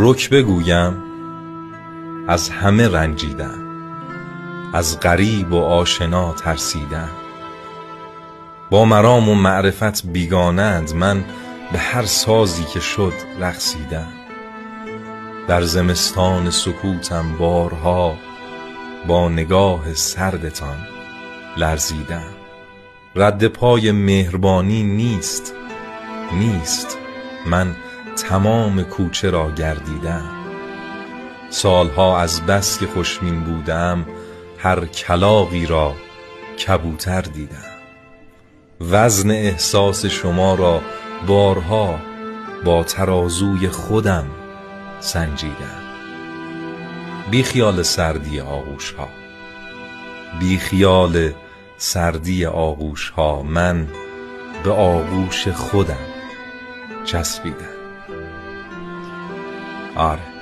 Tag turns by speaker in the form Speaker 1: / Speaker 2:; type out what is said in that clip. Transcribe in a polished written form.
Speaker 1: رک بگویم از همه رنجیدم، از غریب و آشنا ترسیدم. با مرام و معرفت بیگانند، من به هر سازی که شد رقصیدم. در زمستان سکوتم بارها با نگاه سردتان لرزیدم. رد پای مهربانی نیست، من تمام کوچه را گردیدم. سالها از بس که خوشمین بودم، هر کلاغی را کبوتر دیدم. وزن احساس شما را بارها با ترازوی خودم سنجیدم. بی خیال سردی آغوش ها، بی خیال سردی آغوش ها، من به آغوش خودم چسبیدم. آره